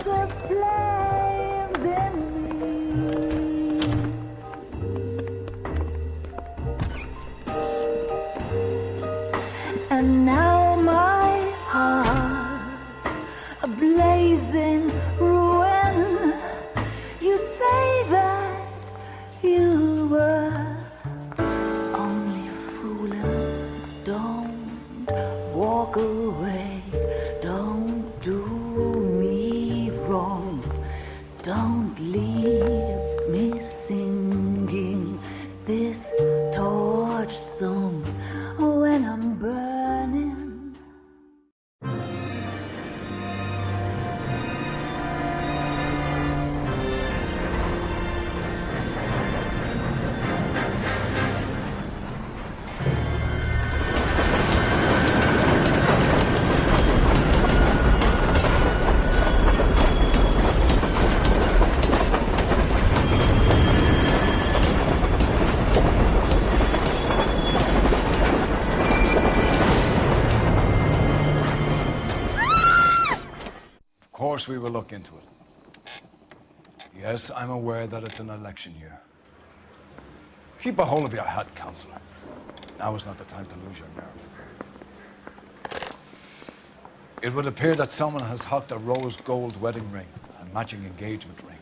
The flames in me. And now my heart's a blazing ruin. You say that you were only fooling. Don't walk away. Don't do me wrong. Don't leave me singing this torched song when I'm burning. Of course we will look into it. Yes, I'm aware that it's an election year. Keep a hold of your hat, Counselor. Now is not the time to lose your nerve. It would appear that someone has hocked a rose gold wedding ring and matching engagement ring.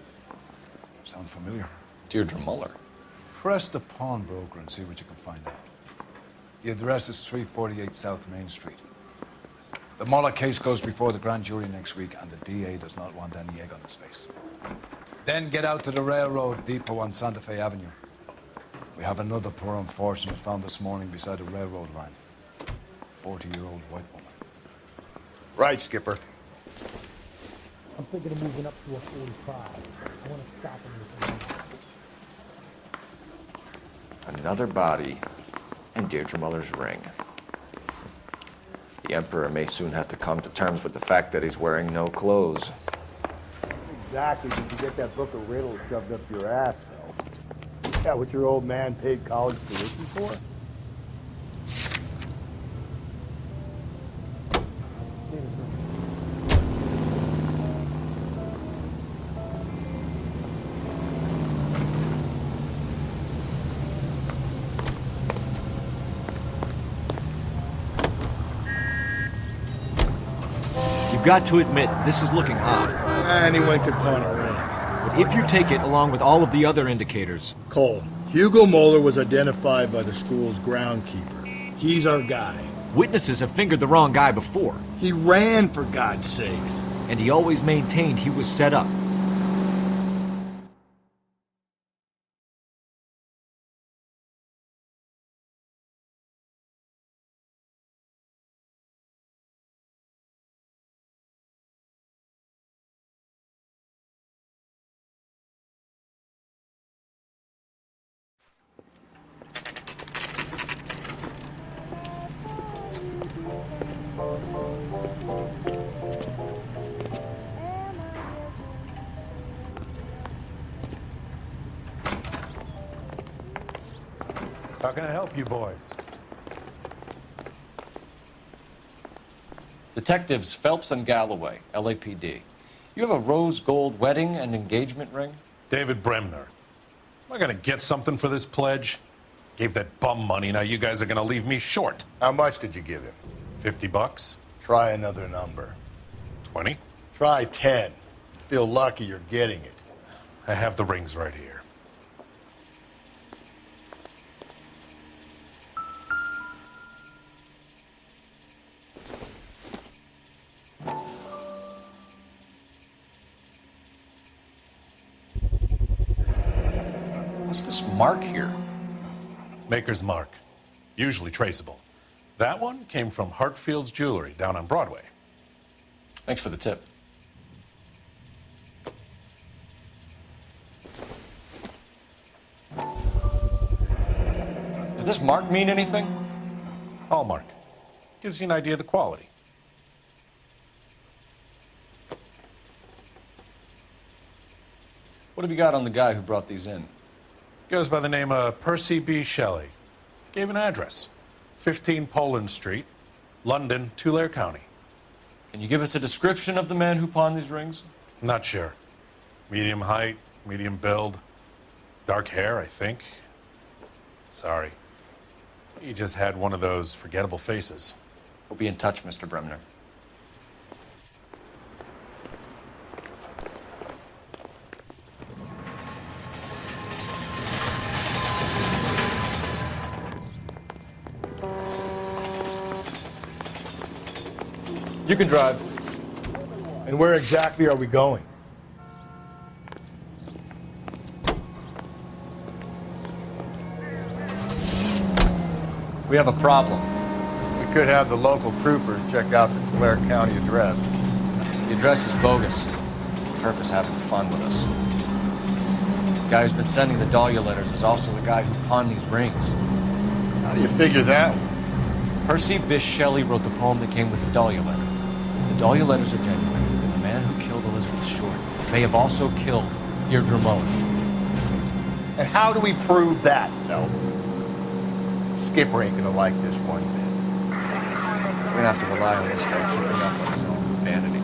Sound familiar? Deirdre Muller. Press the pawnbroker and see what you can find out. The address is 348 South Main Street. The Muller case goes before the grand jury next week, and the DA does not want any egg on his face. Then get out to the railroad depot on Santa Fe Avenue. We have another poor unfortunate found this morning beside a railroad line. 40-year-old white woman. Right, Skipper. I'm thinking of moving up to a 45. I want to stop him with Another body and Deirdre Muller's ring. The Emperor may soon have to come to terms with the fact that he's wearing no clothes. Exactly. Did you get that book of riddles shoved up your ass, though? Is that what your old man paid college tuition for? You've got to admit, this is looking odd. Anyone could pawn a ring. But if you take it along with all of the other indicators... Cole, Hugo Moeller was identified by the school's groundkeeper. He's our guy. Witnesses have fingered the wrong guy before. He ran, for God's sakes. And he always maintained he was set up. How can I help you boys? Detectives Phelps and Galloway, LAPD. You have a rose gold wedding and engagement ring? David Bremner. Am I gonna get something for this pledge? Gave that bum money, now you guys are gonna leave me short. How much did you give him? $50? Try another number. 20? Try 10. Feel lucky you're getting it. I have the rings right here. What's this mark here? Maker's mark. Usually traceable. That one came from Hartfield's Jewelry down on Broadway. Thanks for the tip. Does this mark mean anything? Hallmark. Gives you an idea of the quality. What have you got on the guy who brought these in? Goes by the name of Percy B. Shelley. Gave an address. 15 Poland Street, London, Tulare County. Can you give us a description of the man who pawned these rings? Not sure. Medium height, medium build. Dark hair, I think. Sorry. He just had one of those forgettable faces. We'll be in touch, Mr. Bremner. You can drive. And where exactly are we going? We have a problem. We could have the local troopers check out the Tulare County address. The address is bogus. The purpose having fun with us. The guy who's been sending the Dahlia letters is also the guy who pawned these rings. How do you figure that? Percy Bysshe Shelley wrote the poem that came with the Dahlia letter. The Dahlia letters are genuine, and the man who killed Elizabeth Short may have also killed Deirdre Mullen. And how do we prove that, Phelps? Skipper ain't gonna like this one bit. We're gonna have to rely on this guy tripping up on his own vanity.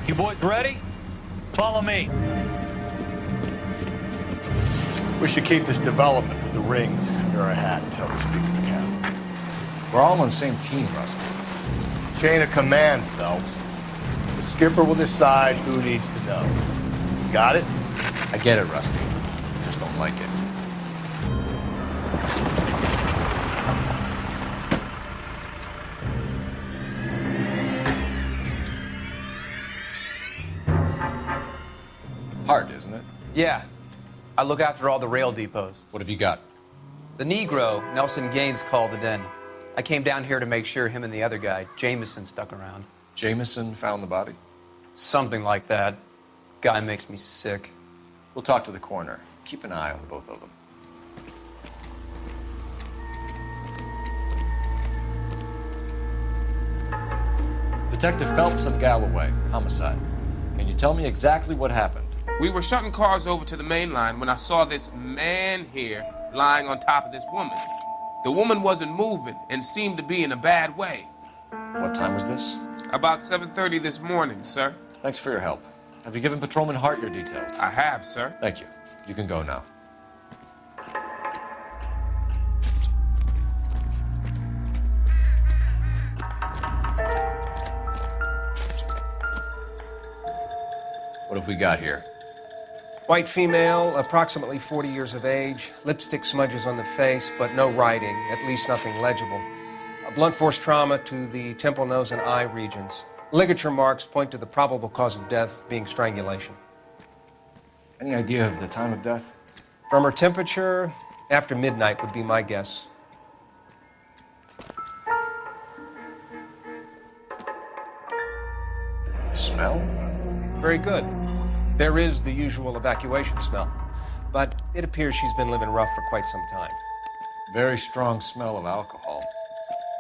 You boys ready? Follow me. We should keep this development with the rings near our hat until we speak to the captain. We're all on the same team, Rusty. Chain of command, Phelps. The skipper will decide who needs to know. Got it? I get it, Rusty. I just don't like it. Hard, isn't it? Yeah. I look after all the rail depots. What have you got? The Negro, Nelson Gaines, called it in. I came down here to make sure him and the other guy, Jameson, stuck around. Jameson found the body? Something like that. Guy makes me sick. We'll talk to the coroner. Keep an eye on both of them. Detective Phelps of Galloway, homicide. Can you tell me exactly what happened? We were shutting cars over to the main line when I saw this man here lying on top of this woman. The woman wasn't moving and seemed to be in a bad way. What time was this? About 7:30 this morning, sir. Thanks for your help. Have you given Patrolman Hart your details? I have, sir. Thank you. You can go now. What have we got here? White female, approximately 40 years of age, lipstick smudges on the face, but no writing, at least nothing legible. A blunt force trauma to the temple, nose, and eye regions. Ligature marks point to the probable cause of death being strangulation. Any idea of the time of death? From her temperature, after midnight would be my guess. Smell? Very good. There is the usual evacuation smell, but it appears she's been living rough for quite some time. Very strong smell of alcohol.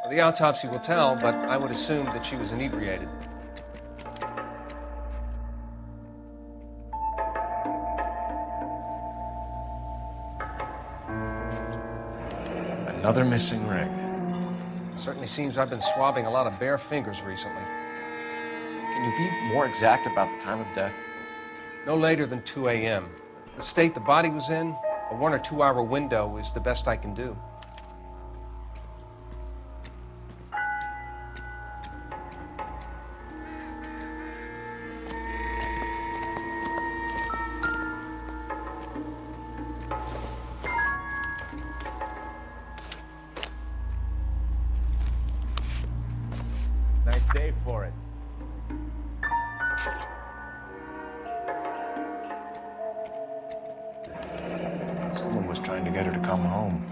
Well, the autopsy will tell, but I would assume that she was inebriated. Another missing ring. Certainly seems I've been swabbing a lot of bare fingers recently. Can you be more exact about the time of death? No later than 2 a.m. The state the body was in, a 1 or 2 hour window is the best I can do. Nice day for it. Someone was trying to get her to come home.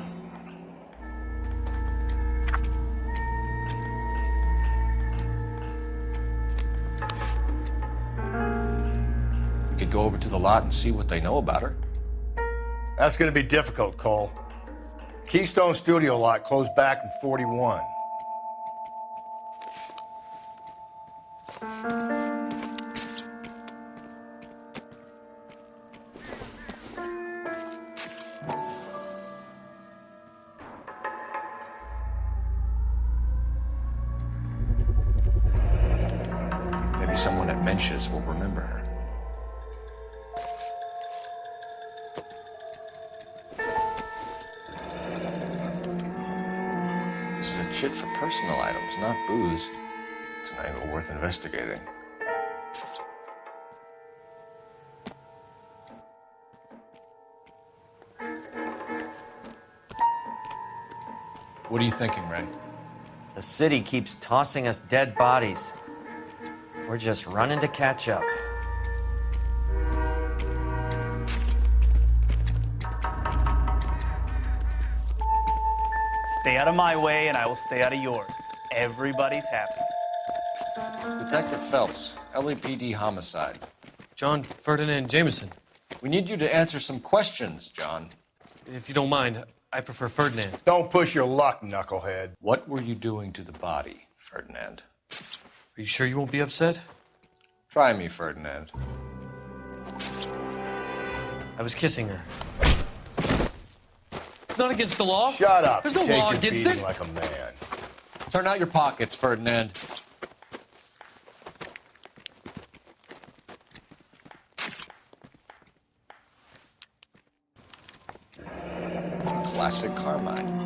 We could go over to the lot and see what they know about her. That's going to be difficult, Cole. Keystone Studio lot closed back in 41. Maybe someone at Mensch's will remember her. This is a chit for personal items, not booze. It's an angle worth investigating. What are you thinking, Ray? The city keeps tossing us dead bodies. We're just running to catch up. Stay out of my way and I will stay out of yours. Everybody's happy. Detective Phelps, LAPD homicide. John Ferdinand Jameson. We need you to answer some questions, John. If you don't mind, I prefer Ferdinand. Don't push your luck, knucklehead. What were you doing to the body, Ferdinand? Are you sure you won't be upset? Try me, Ferdinand. I was kissing her. It's not against the law. Shut up. There's no Take law your against beating it. like a man. Turn out your pockets, Ferdinand. Classic Carmine.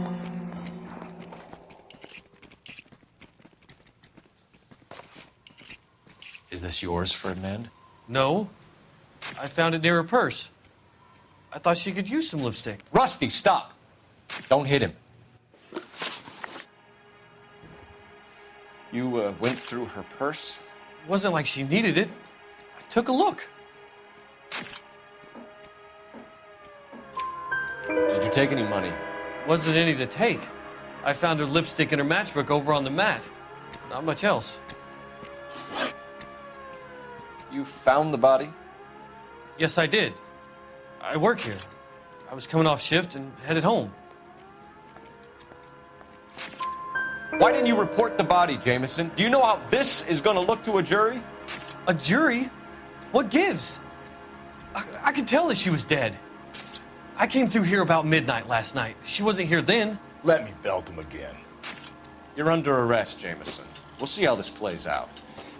Is this yours, Ferdinand? No. I found it near her purse. I thought she could use some lipstick. Rusty, stop! Don't hit him. You went through her purse? It wasn't like she needed it. I took a look. Did you take any money? Wasn't any to take. I found her lipstick and her matchbook over on the mat. Not much else. You found the body? Yes, I did. I work here. I was coming off shift and headed home. Why didn't you report the body, Jameson? Do you know how this is going to look to a jury? A jury? What gives? I could tell that she was dead. I came through here about midnight last night. She wasn't here then. Let me belt him again. You're under arrest, Jameson. We'll see how this plays out.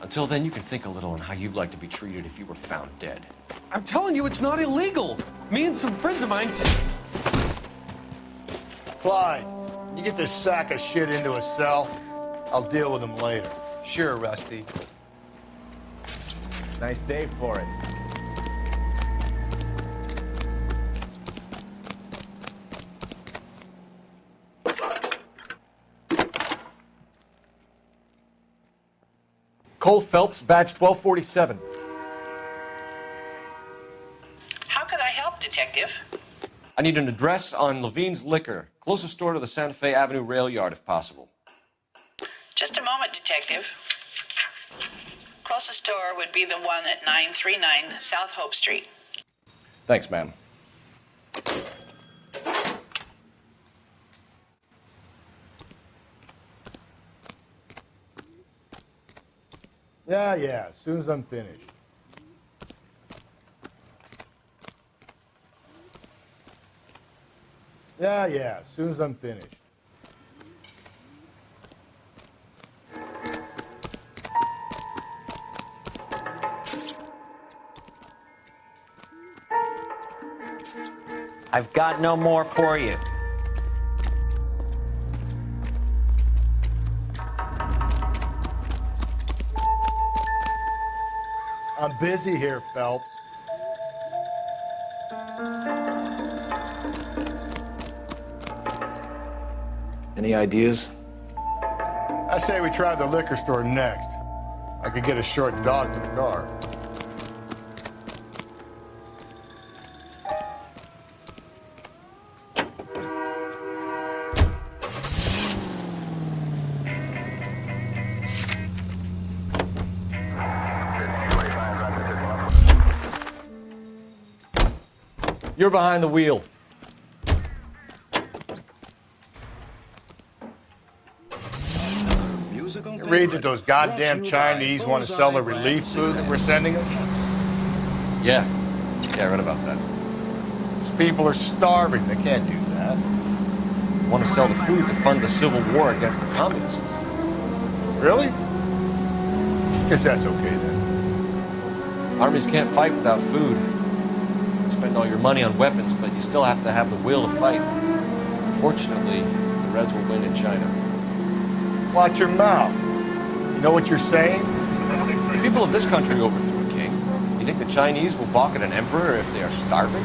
Until then, you can think a little on how you'd like to be treated if you were found dead. I'm telling you, it's not illegal. Me and some friends of mine... Clyde, you get this sack of shit into a cell. I'll deal with him later. Sure, Rusty. Nice day for it. Cole Phelps, badge 1247. How could I help, Detective? I need an address on Levine's Liquor, closest store to the Santa Fe Avenue rail yard, if possible. Just a moment, Detective. Closest store would be the one at 939 South Hope Street. Thanks, ma'am. Yeah, as soon as I'm finished. Yeah, as soon as I'm finished. I've got no more for you. I'm busy here, Phelps. Any ideas? I say we try the liquor store next. I could get a short dog for the car. You're behind the wheel. read that those goddamn Chinese want to sell the relief food that we're sending them? Yeah, I read about that. These people are starving. They can't do that. They want to sell the food to fund the civil war against the communists. Really? Guess that's okay then. Armies can't fight without food. You spend all your money on weapons, but you still have to have the will to fight. Fortunately, the Reds will win in China. Watch your mouth. You know what you're saying? The people of this country overthrew a king. You think the Chinese will balk at an emperor if they are starving?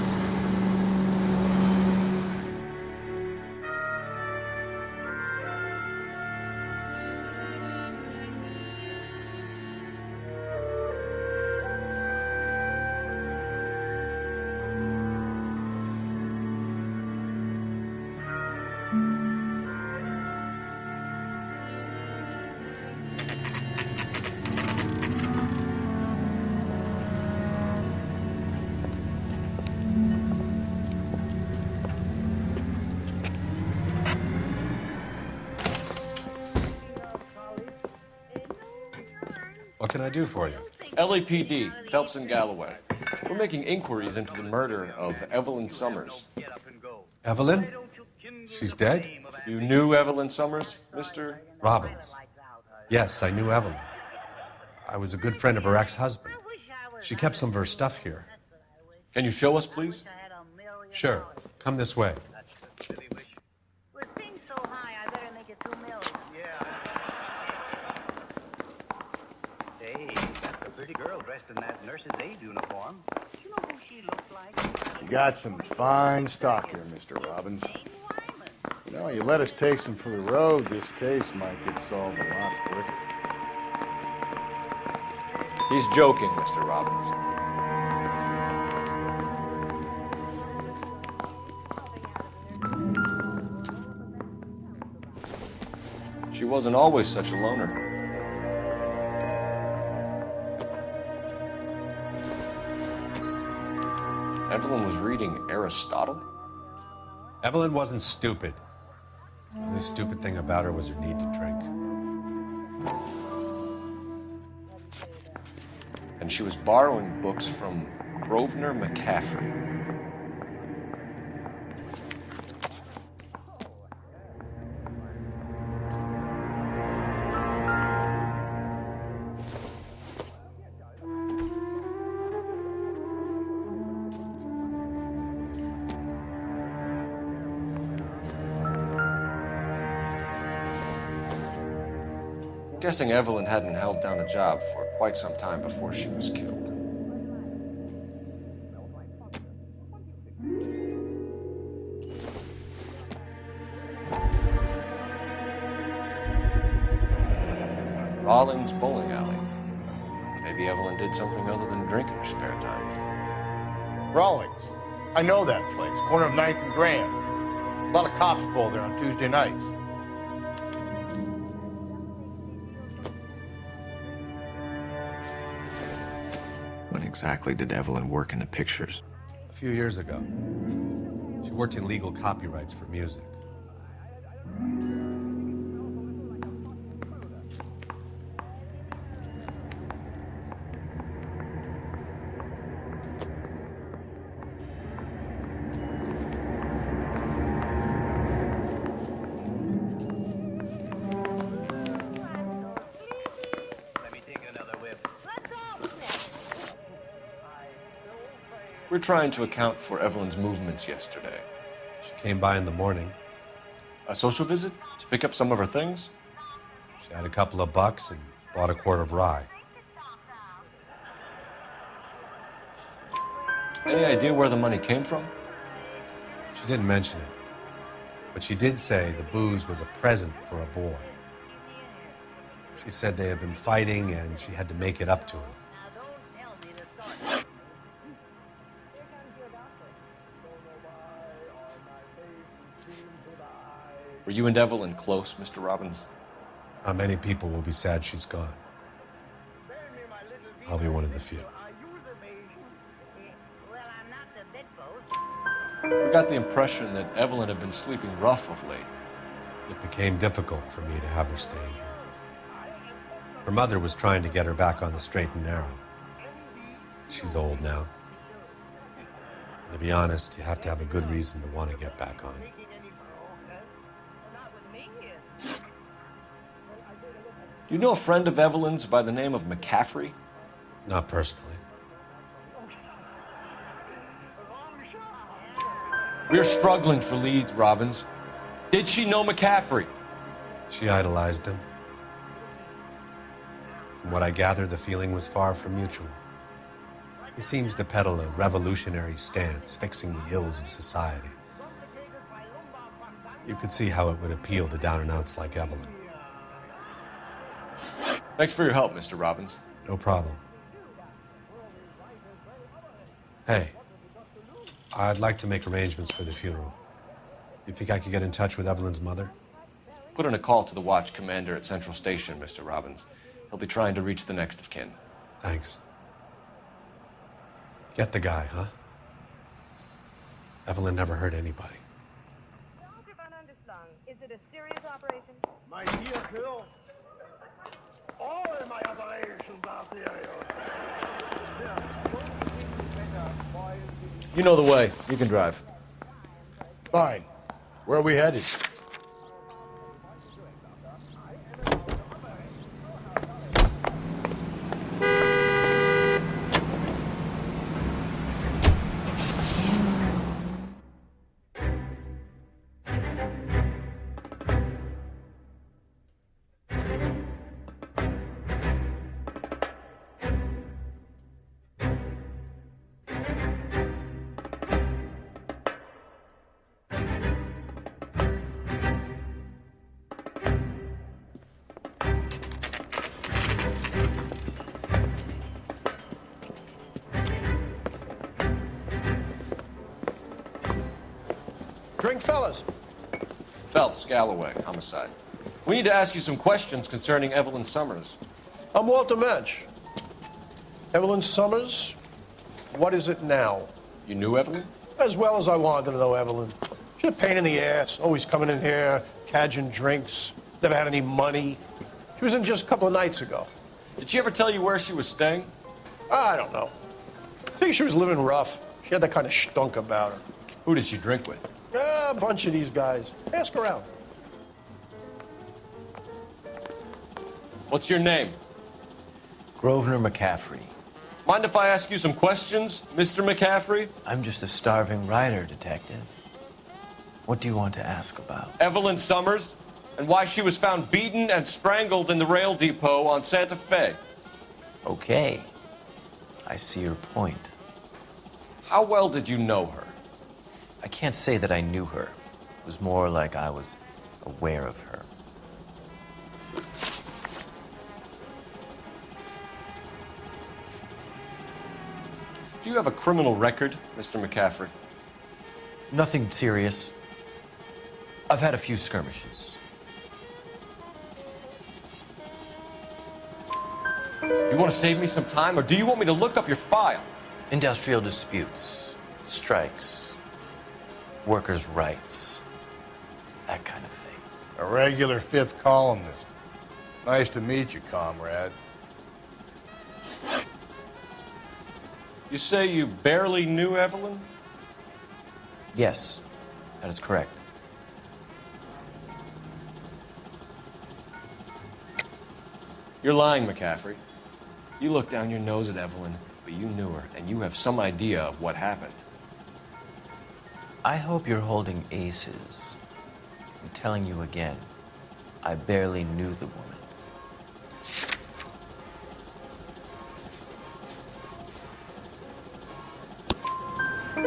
What can I do for you? LAPD, Phelps and Galloway. We're making inquiries into the murder of Evelyn Summers. Evelyn? She's dead? You knew Evelyn Summers, Mr. Robbins. Yes, I knew Evelyn. I was a good friend of her ex-husband. She kept some of her stuff here. Can you show us, please? Sure. Come this way. In that nurse's aide uniform. Do you know who she looks like? You got some fine stock here, Mr. Robbins. You know, you let us take some for the road, this case might get solved a lot quicker. He's joking, Mr. Robbins. She wasn't always such a loner. Evelyn was reading Aristotle? Evelyn wasn't stupid. The only stupid thing about her was her need to drink. And she was borrowing books from Grosvenor McCaffrey. I'm guessing Evelyn hadn't held down a job for quite some time before she was killed. Rawlings Bowling Alley. Maybe Evelyn did something other than drink in her spare time. Rawlings. I know that place. Corner of 9th and Grand. A lot of cops bowl there on Tuesday nights. When exactly did Evelyn work in the pictures? A few years ago. She worked in legal copyrights for music. We're trying to account for Evelyn's movements yesterday. She came by in the morning. A social visit to pick up some of her things? She had a couple of bucks and bought a quart of rye. Any idea where the money came from? She didn't mention it, but she did say the booze was a present for a boy. She said they had been fighting and she had to make it up to him. Were you and Evelyn close, Mr. Robbins? Not many people will be sad she's gone. I'll be one of the few. We got the impression that Evelyn had been sleeping rough of late. It became difficult for me to have her staying here. Her mother was trying to get her back on the straight and narrow. She's old now. And to be honest, you have to have a good reason to want to get back on. Do you know a friend of Evelyn's by the name of McCaffrey? Not personally. We're struggling for leads, Robbins. Did she know McCaffrey? She idolized him. From what I gather, the feeling was far from mutual. He seems to peddle a revolutionary stance, fixing the ills of society. You could see how it would appeal to down-and-outs like Evelyn. Thanks for your help, Mr. Robbins. No problem. Hey, I'd like to make arrangements for the funeral. You think I could get in touch with Evelyn's mother? Put in a call to the watch commander at Central Station, Mr. Robbins. He'll be trying to reach the next of kin. Thanks. Get the guy, huh? Evelyn never hurt anybody. Is it a serious operation? My dear Phil, all of my operations are serious. You know the way. You can drive. Fine. Where are we headed? Drink, fellas. Phelps, Galloway, homicide. We need to ask you some questions concerning Evelyn Summers. I'm Walter Mensch. Evelyn Summers, what is it now? You knew Evelyn? As well as I wanted to know Evelyn. She's a pain in the ass, always coming in here, cadging drinks, never had any money. She was in just a couple of nights ago. Did she ever tell you where she was staying? I don't know. I think she was living rough. She had that kind of stunk about her. Who did she drink with? A bunch of these guys. Ask around. What's your name? Grosvenor McCaffrey. Mind if I ask you some questions, Mr. McCaffrey? I'm just a starving writer, detective. What do you want to ask about? Evelyn Summers, and why she was found beaten and strangled in the rail depot on Santa Fe. Okay. I see your point. How well did you know her? I can't say that I knew her. It was more like I was aware of her. Do you have a criminal record, Mr. McCaffrey? Nothing serious. I've had a few skirmishes. You want to save me some time, or do you want me to look up your file? Industrial disputes, strikes, workers' rights, that kind of thing. A regular fifth columnist. Nice to meet you, comrade. You say you barely knew Evelyn? Yes, that is correct. You're lying, McCaffrey. You looked down your nose at Evelyn, but you knew her, and you have some idea of what happened. I hope you're holding aces. I'm telling you again, I barely knew the woman.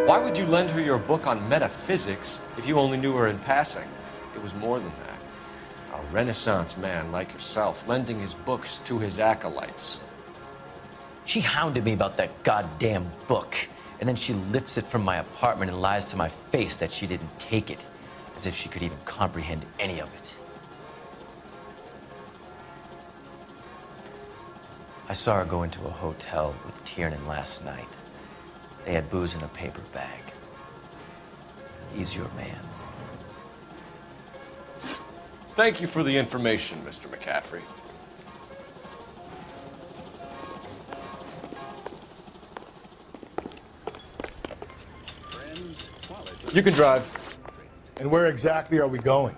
Why would you lend her your book on metaphysics if you only knew her in passing? It was more than that. A Renaissance man like yourself, lending his books to his acolytes. She hounded me about that goddamn book, and then she lifts it from my apartment and lies to my face that she didn't take it, as if she could even comprehend any of it. I saw her go into a hotel with Tiernan last night. They had booze in a paper bag. He's your man. Thank you for the information, Mr. McCaffrey. You can drive. And where exactly are we going?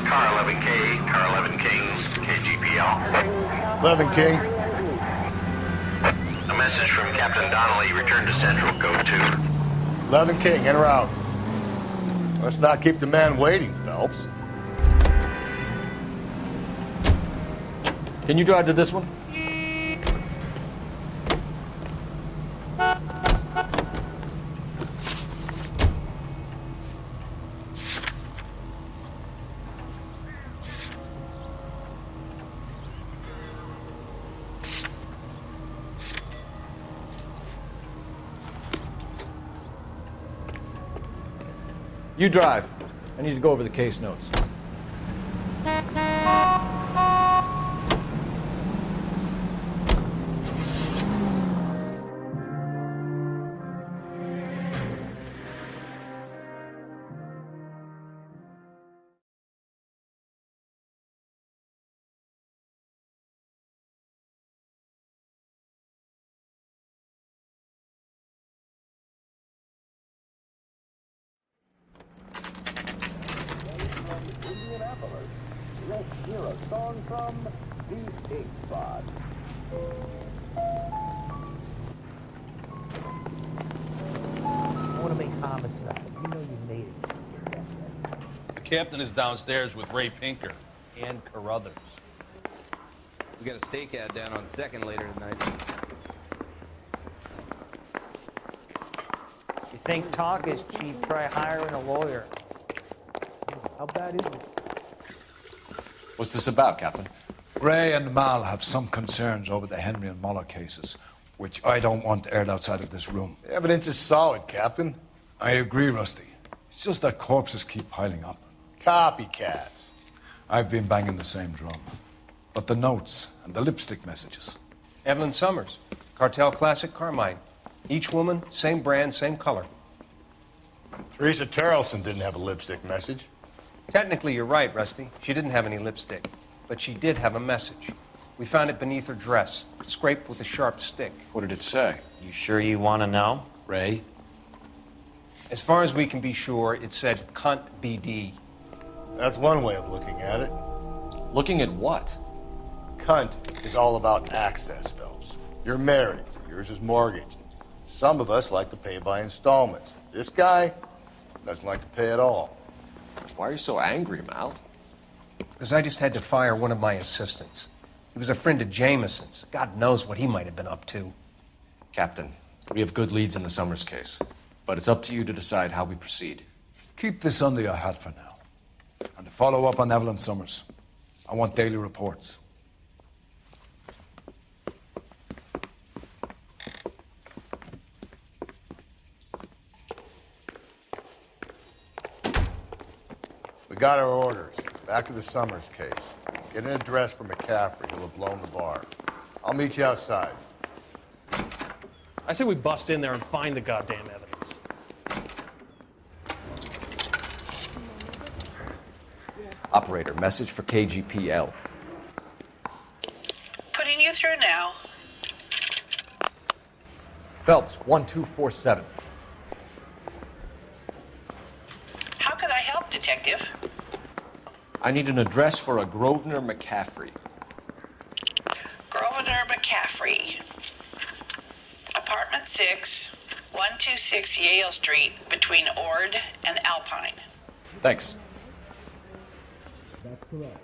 Car 11K, Car 11 King, KGPL. 11 King. A message from Captain Donnelly. Return to Central, code 2. 11 King, en route. Let's not keep the man waiting, Phelps. Can you drive to this one? You drive. I need to go over the case notes. Let's hear a song from the Big Spot. I want to make homicide. You know you made it. The captain is downstairs with Ray Pinker and Carruthers. We got a stakeout down on 2nd later tonight. You think talk is cheap, try hiring a lawyer. How bad is it? What's this about, Captain? Ray and Mal have some concerns over the Henry and Muller cases, which I don't want aired outside of this room. The evidence is solid, Captain. I agree, Rusty. It's just that corpses keep piling up. Copycats. I've been banging the same drum. But the notes and the lipstick messages. Evelyn Summers, Cartel Classic Carmine. Each woman, same brand, same color. Teresa Terrelson didn't have a lipstick message. Technically, you're right, Rusty. She didn't have any lipstick, but she did have a message. We found it beneath her dress, scraped with a sharp stick. What did it say? You sure you want to know? Ray? As far as we can be sure, it said cunt BD. That's one way of looking at it. Looking at what? Cunt is all about access, Phelps. You're married, so yours is mortgaged. Some of us like to pay by installments. This guy doesn't like to pay at all. Why are you so angry, Mal? Because I just had to fire one of my assistants. He was a friend of Jameson's. God knows what he might have been up to. Captain, we have good leads in the Summers case, but it's up to you to decide how we proceed. Keep this under your hat for now. And to follow up on Evelyn Summers, I want daily reports. We got our orders. Back to the Summers case. Get an address for McCaffrey. He'll have blown the bar. I'll meet you outside. I say we bust in there and find the goddamn evidence. Operator, message for KGPL. Putting you through now. Phelps, 1247. How could I help, Detective? I need an address for a Grosvenor McCaffrey. Grosvenor McCaffrey. Apartment 6, 126 Yale Street, between Ord and Alpine. Thanks. That's correct.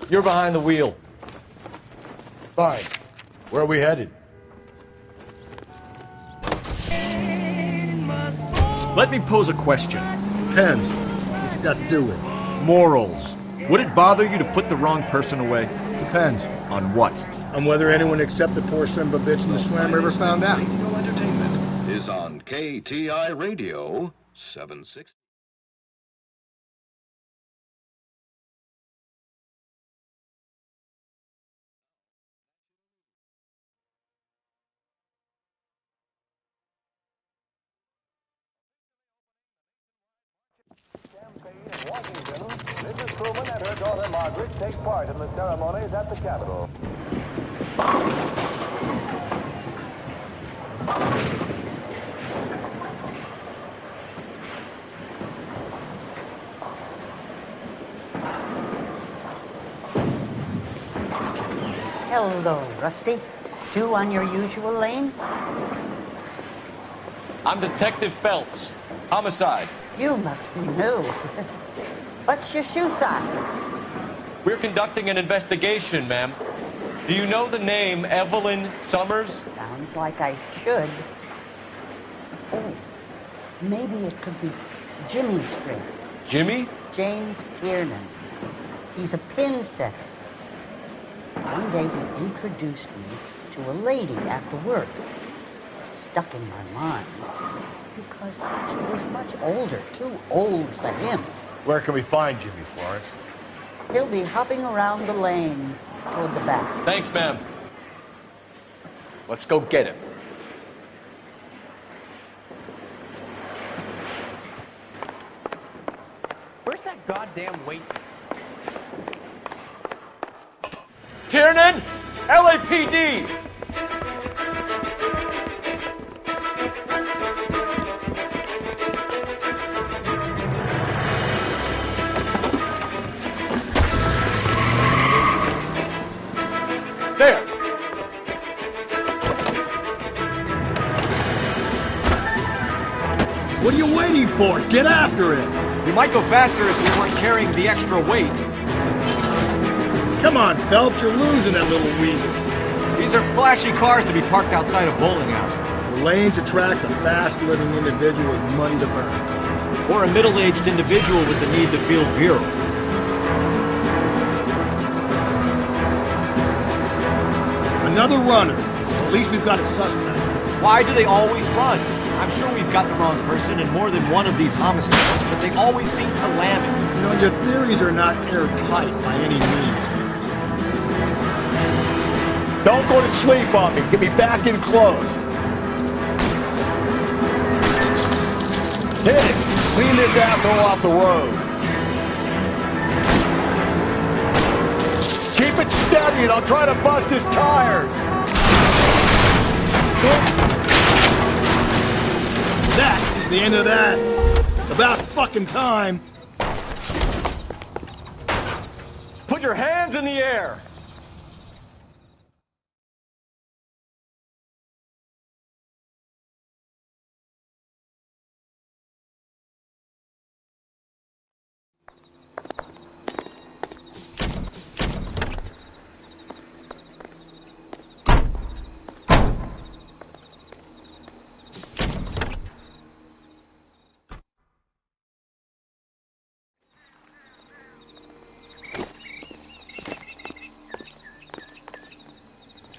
You're behind the wheel. Fine. Where are we headed? Let me pose a question. Depends. What you got to do with it? Morals. Would it bother you to put the wrong person away? Depends. On what? On whether anyone except the poor son of a bitch in the Slam River found out. Entertainment is on KTI Radio 760. Washington, Mrs. Truman and her daughter Margaret take part in the ceremonies at the Capitol. Hello, Rusty. Two on your usual lane? I'm Detective Phelps. Homicide. You must be new. What's your shoe size? We're conducting an investigation, ma'am. Do you know the name Evelyn Summers? Sounds like I should. Oh, maybe it could be Jimmy's friend. Jimmy? James Tiernan. He's a pin setter. One day he introduced me to a lady after work. It stuck in my mind because she was much older, too old for him. Where can we find Jimmy, Florence? He'll be hopping around the lanes toward the back. Thanks, ma'am. Let's go get him. Where's that goddamn waitress? Tiernan! LAPD! There! What are you waiting for? Get after it! You might go faster if you weren't carrying the extra weight. Come on, Phelps, you're losing that little weasel. These are flashy cars to be parked outside a bowling alley. The lanes attract a fast-living individual with money to burn. Or a middle-aged individual with the need to feel virile. Another runner. At least we've got a suspect. Why do they always run? I'm sure we've got the wrong person in more than one of these homicides, but they always seem to lam it. You know, your theories are not airtight by any means. Don't go to sleep on me. Get me back in close. Hit it! Clean this asshole off the road. Keep it steady and I'll try to bust his tires. That is the end of that. About fucking time. Put your hands in the air!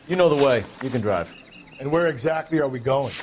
You know the way. You can drive. And where exactly are we going?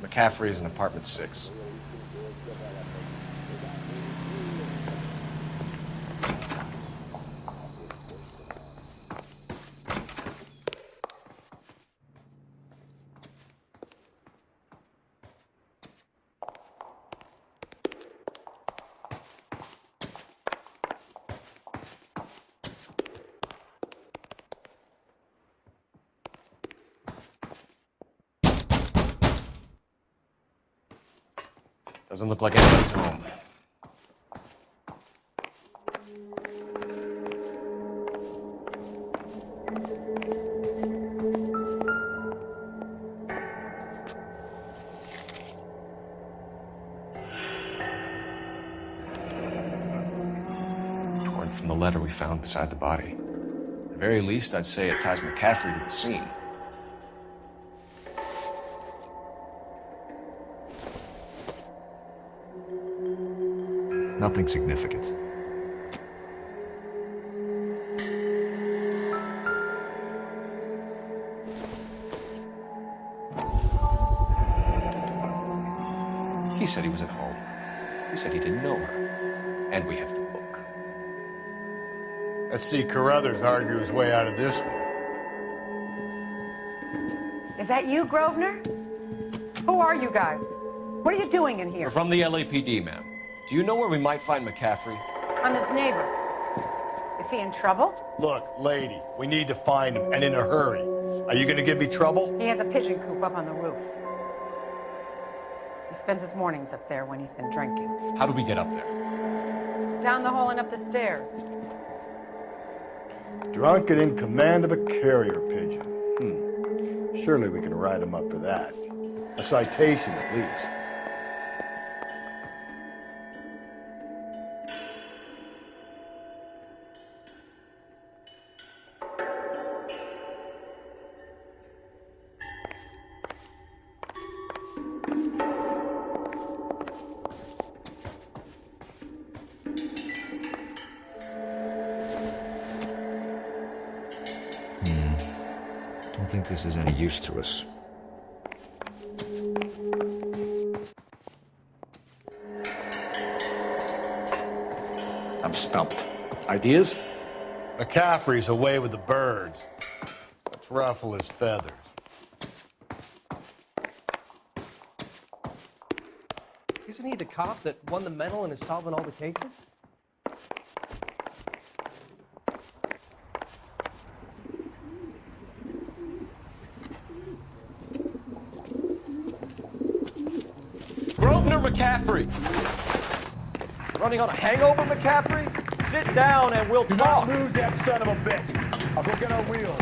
McCaffrey is in apartment 6. Doesn't look like anybody's home. from the letter we found beside the body. At the very least, I'd say it ties McCaffrey to the scene. Nothing significant. He said he was at home. He said he didn't know her. And we have the book. Let's see Carruthers argue his way out of this one. Is that you, Grosvenor? Who are you guys? What are you doing in here? We're from the LAPD, ma'am. Do you know where we might find McCaffrey? I'm his neighbor. Is he in trouble? Look, lady, we need to find him, and in a hurry. Are you gonna give me trouble? He has a pigeon coop up on the roof. He spends his mornings up there when he's been drinking. How do we get up there? Down the hall and up the stairs. Drunk and in command of a carrier pigeon. Surely we can write him up for that. A citation, at least. Don't think this is any use to us. I'm stumped. Ideas? McCaffrey's away with the birds. Let's ruffle his feathers. Isn't he the cop that won the medal and is solving all the cases? Grosvenor McCaffrey! Running on a hangover, McCaffrey? Sit down and we'll talk. Lose that son of a bitch. I'll go get our wheels.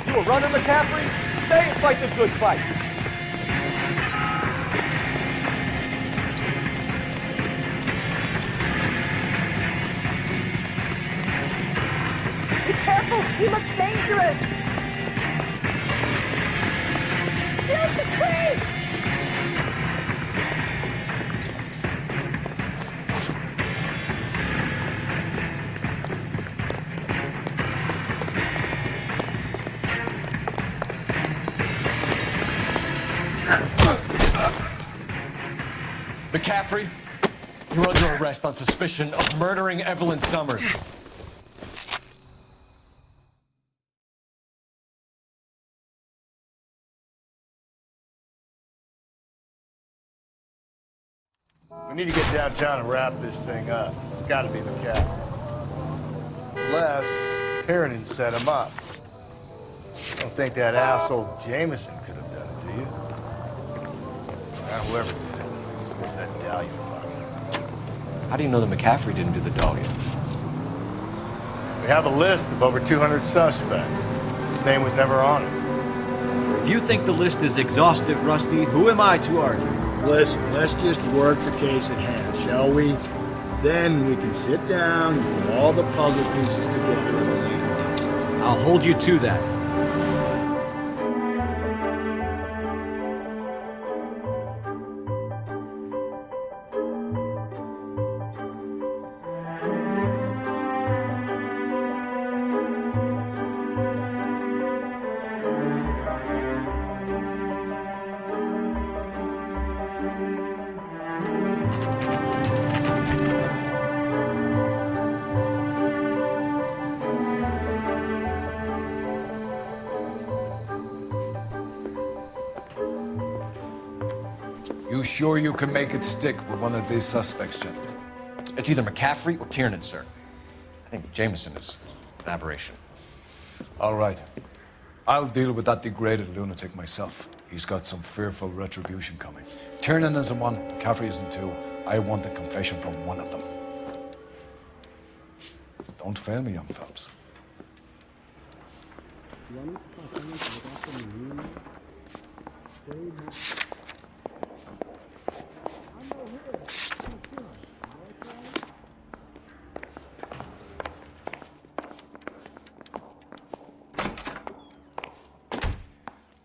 You a runner, McCaffrey? Say and fight the good fight. Be careful! He looks dangerous! Shoot the tree! McCaffrey, you're under arrest on suspicion of murdering Evelyn Summers. We need to get downtown and wrap this thing up. It's gotta be McCaffrey. Unless Tiernan set him up. I don't think that asshole Jameson could have done it, do you? Whoever did it. It's that Dahlia fuck. How do you know that McCaffrey didn't do the Dahlia? We have a list of over 200 suspects. His name was never on it. If you think the list is exhaustive, Rusty, who am I to argue? Listen, let's just work the case at hand, shall we? Then we can sit down and put all the puzzle pieces together at a later date. I'll hold you to that. You sure you can make it stick with one of these suspects, gentlemen? It's either McCaffrey or Tiernan, sir. I think Jameson is aberration. All right. I'll deal with that degraded lunatic myself. He's got some fearful retribution coming. Tiernan isn't one, McCaffrey isn't two. I want a confession from one of them. Don't fail me, young Phelps.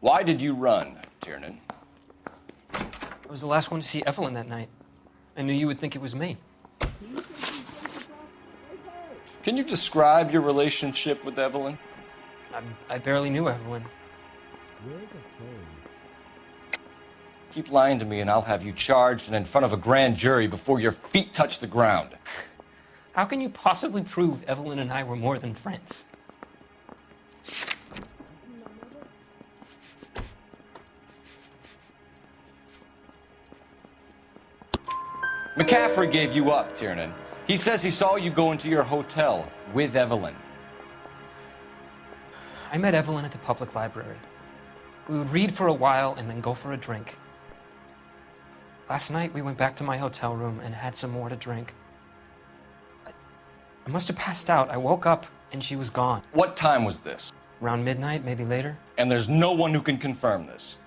Why did you run, Tiernan? I was the last one to see Evelyn that night. I knew you would think it was me. Can you describe your relationship with Evelyn? I barely knew Evelyn. Keep lying to me and I'll have you charged and in front of a grand jury before your feet touch the ground. How can you possibly prove Evelyn and I were more than friends? McCaffrey gave you up, Tiernan. He says he saw you go into your hotel with Evelyn. I met Evelyn at the public library. We would read for a while and then go for a drink. Last night, we went back to my hotel room and had some more to drink. I must have passed out. I woke up and she was gone. What time was this? Around midnight, maybe later. And there's no one who can confirm this?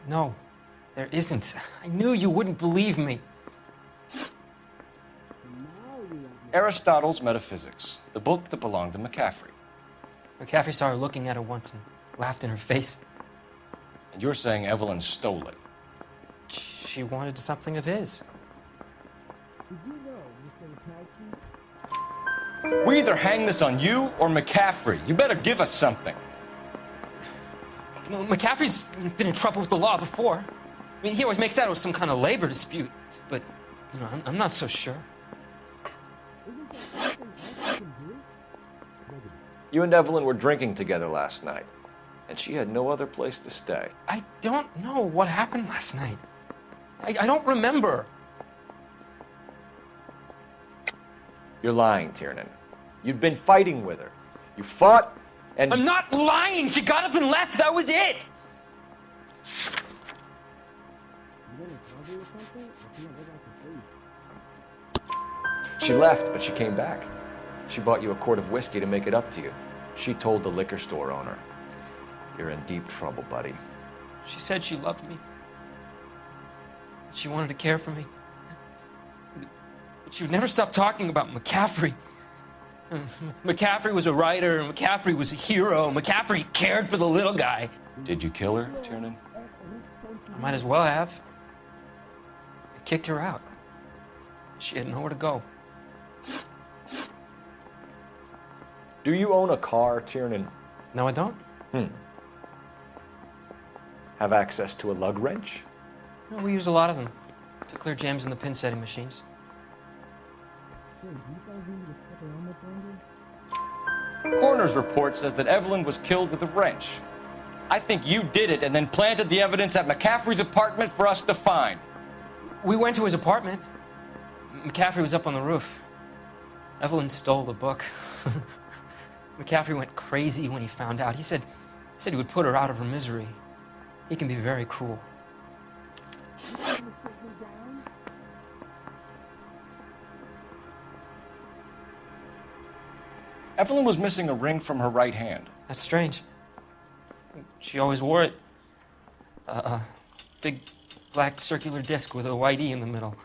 No, there isn't. I knew you wouldn't believe me. Aristotle's Metaphysics, the book that belonged to McCaffrey. McCaffrey saw her looking at it once and laughed in her face. And you're saying Evelyn stole it? She wanted something of his. We either hang this on you or McCaffrey. You better give us something. Well, McCaffrey's been in trouble with the law before. I mean, he always makes out it was some kind of labor dispute, but, you know, I'm not so sure. You and Evelyn were drinking together last night, and she had no other place to stay. I don't know what happened last night. I don't remember. You're lying, Tiernan. You'd been fighting with her. You fought, and... I'm not lying! She got up and left, that was it! She left, but she came back. She bought you a quart of whiskey to make it up to you. She told the liquor store owner. You're in deep trouble, buddy. She said she loved me. She wanted to care for me. But she would never stop talking about McCaffrey. McCaffrey was a writer, and McCaffrey was a hero. McCaffrey cared for the little guy. Did you kill her, Tiernan? I might as well have. I kicked her out. She had nowhere to go. Do you own a car, Tiernan? No, I don't. Have access to a lug wrench? No, we use a lot of them to clear jams in the pin setting machines. Coroner's report says that Evelyn was killed with a wrench. I think you did it and then planted the evidence at McCaffrey's apartment for us to find. We went to his apartment. McCaffrey was up on the roof. Evelyn stole the book. McCaffrey went crazy when he found out. He said he would put her out of her misery. He can be very cruel. Evelyn was missing a ring from her right hand. That's strange. She always wore it. Big black circular disc with a white E in the middle.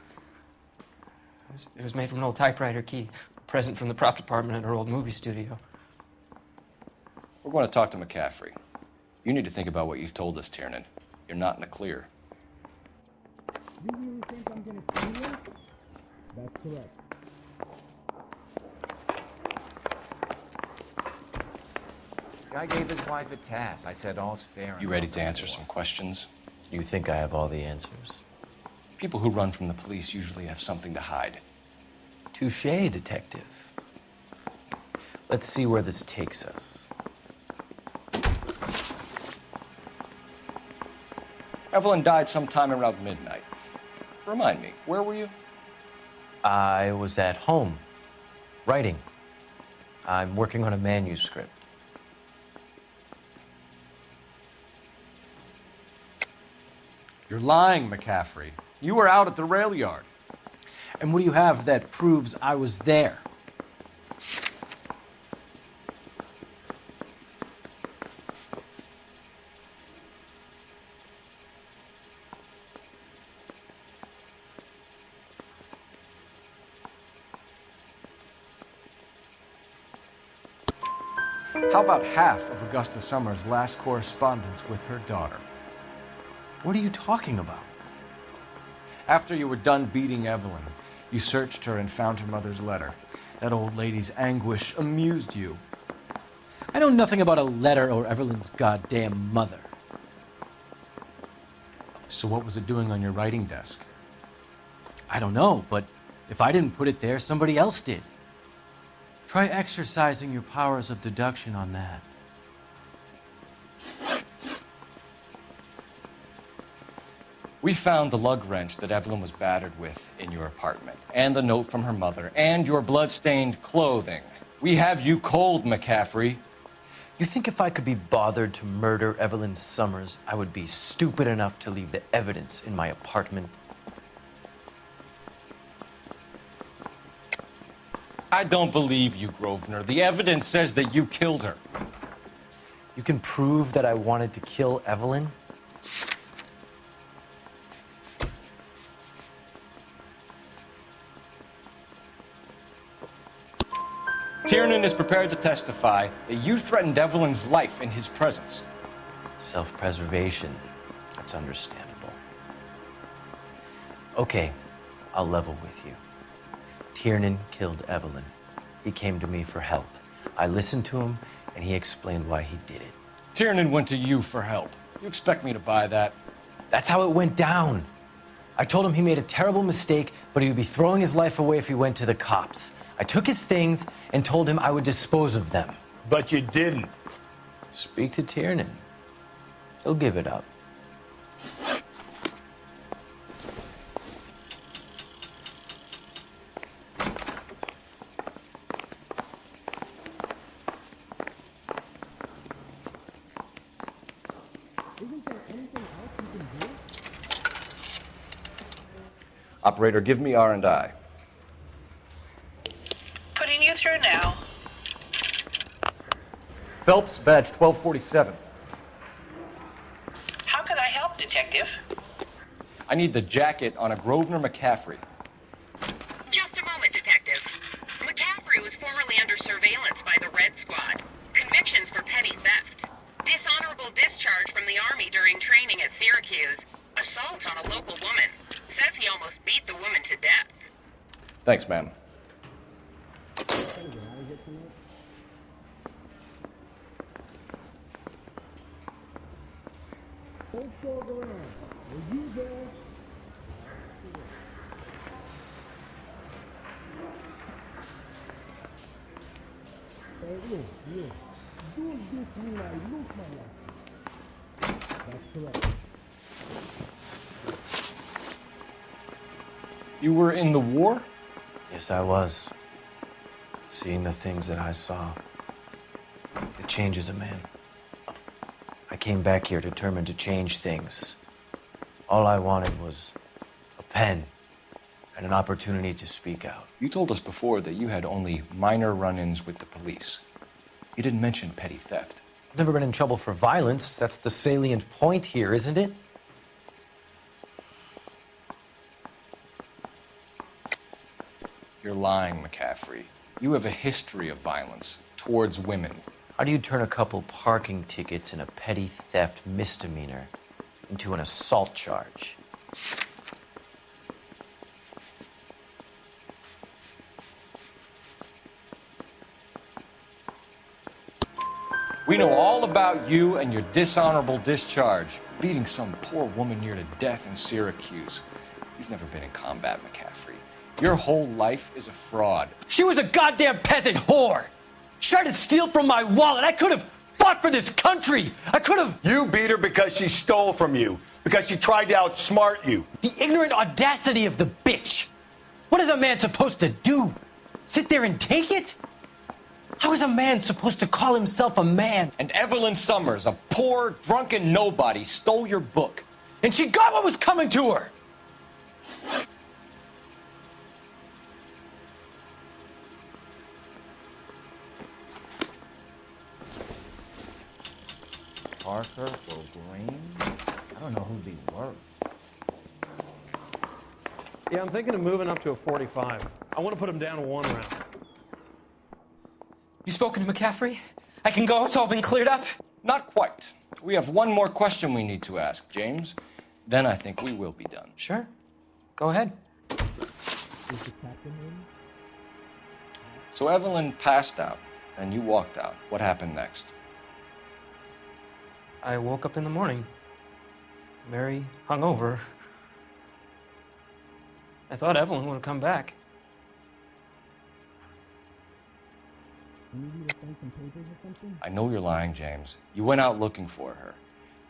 It was made from an old typewriter key, a present from the prop department at her old movie studio. We're going to talk to McCaffrey. You need to think about what you've told us, Tiernan. You're not in the clear. You really think I'm gonna see you? That's correct. Guy gave his wife a tap. I said all's fair. You ready to answer some questions? You think I have all the answers? People who run from the police usually have something to hide. Touché, detective. Let's see where this takes us. Evelyn died sometime around midnight. Remind me, where were you? I was at home, writing. I'm working on a manuscript. You're lying, McCaffrey. You were out at the rail yard. And what do you have that proves I was there? How about half of Augusta Summers' last correspondence with her daughter? What are you talking about? After you were done beating Evelyn, you searched her and found her mother's letter. That old lady's anguish amused you. I know nothing about a letter or Evelyn's goddamn mother. So what was it doing on your writing desk? I don't know, but if I didn't put it there, somebody else did. Try exercising your powers of deduction on that. We found the lug wrench that Evelyn was battered with in your apartment, and the note from her mother, and your blood-stained clothing. We have you cold, McCaffrey. You think if I could be bothered to murder Evelyn Summers, I would be stupid enough to leave the evidence in my apartment? I don't believe you, Grosvenor. The evidence says that you killed her. You can prove that I wanted to kill Evelyn? Tiernan is prepared to testify that you threatened Evelyn's life in his presence. Self-preservation. That's understandable. Okay, I'll level with you. Tiernan killed Evelyn. He came to me for help. I listened to him, and he explained why he did it. Tiernan went to you for help. You expect me to buy that? That's how it went down. I told him he made a terrible mistake, but he would be throwing his life away if he went to the cops. I took his things and told him I would dispose of them. But you didn't. Speak to Tiernan. He'll give it up. Operator, give me R&I. Putting you through now. Phelps, badge 1247. How could I help, Detective? I need the jacket on a Grosvenor McCaffrey. Just a moment, Detective. McCaffrey was formerly under surveillance by the Red Squad. Convictions for petty theft. Dishonorable discharge from the Army during training at Syracuse. Assault on a local woman. Says he almost beat the woman to death. Thanks, ma'am. You were in the war? Yes, I was. Seeing the things that I saw, it changes a man. I came back here determined to change things. All I wanted was a pen and an opportunity to speak out. You told us before that you had only minor run-ins with the police. You didn't mention petty theft. I've never been in trouble for violence. That's the salient point here, isn't it? You're lying, McCaffrey. You have a history of violence towards women. How do you turn a couple parking tickets and a petty theft misdemeanor into an assault charge? We know all about you and your dishonorable discharge, beating some poor woman near to death in Syracuse. You've never been in combat, McCaffrey. Your whole life is a fraud. She was a goddamn peasant whore. She tried to steal from my wallet. I could have fought for this country. I could have. You beat her because she stole from you, because she tried to outsmart you. The ignorant audacity of the bitch. What is a man supposed to do? Sit there and take it? How is a man supposed to call himself a man? And Evelyn Summers, a poor, drunken nobody, stole your book. And she got what was coming to her. Parker or Green? I don't know who'd be worse. Yeah, I'm thinking of moving up to a 45. I want to put him down 1 round. You spoken to McCaffrey? I can go, it's all been cleared up? Not quite. We have one more question we need to ask, James. Then I think we will be done. Sure. Go ahead. So Evelyn passed out, and you walked out. What happened next? I woke up in the morning, very hungover. I thought Evelyn would have come back. I know you're lying, James. You went out looking for her.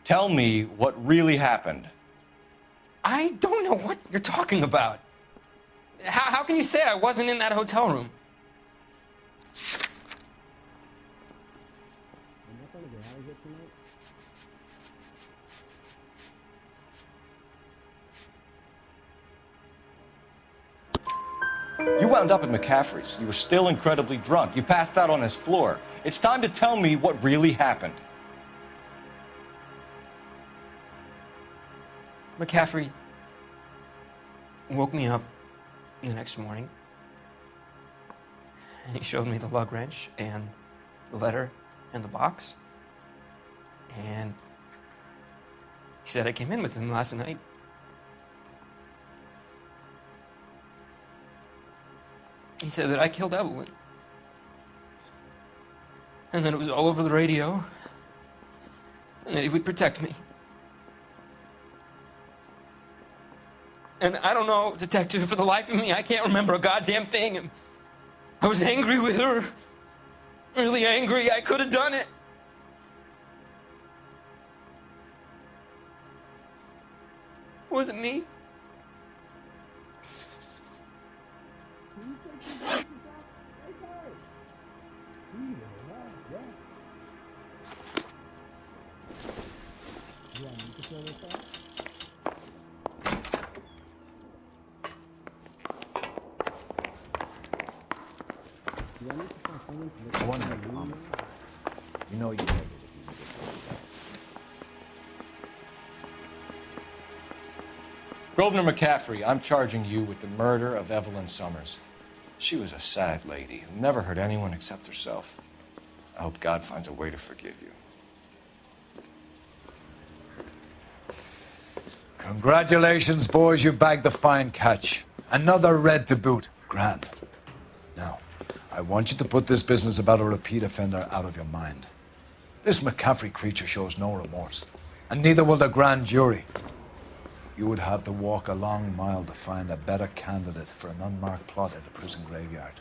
Tell me what really happened. I don't know what you're talking about. How can you say I wasn't in that hotel room? You wound up at McCaffrey's. You were still incredibly drunk. You passed out on his floor. It's time to tell me what really happened. McCaffrey woke me up the next morning, and he showed me the lug wrench and the letter and the box. And he said I came in with him last night. He said that I killed Evelyn. And that it was all over the radio. And that he would protect me. And I don't know, Detective, for the life of me, I can't remember a goddamn thing. And I was angry with her. Really angry. I could have done it. It wasn't me. I want to make a comment. You know you made it if you did. Grosvenor McCaffrey, I'm charging you with the murder of Evelyn Summers. She was a sad lady who never hurt anyone except herself. I hope God finds a way to forgive you. Congratulations, boys. You bagged the fine catch. Another red to boot. Grand. Now, I want you to put this business about a repeat offender out of your mind. This McCaffrey creature shows no remorse, and neither will the grand jury. You would have to walk a long mile to find a better candidate for an unmarked plot at a prison graveyard.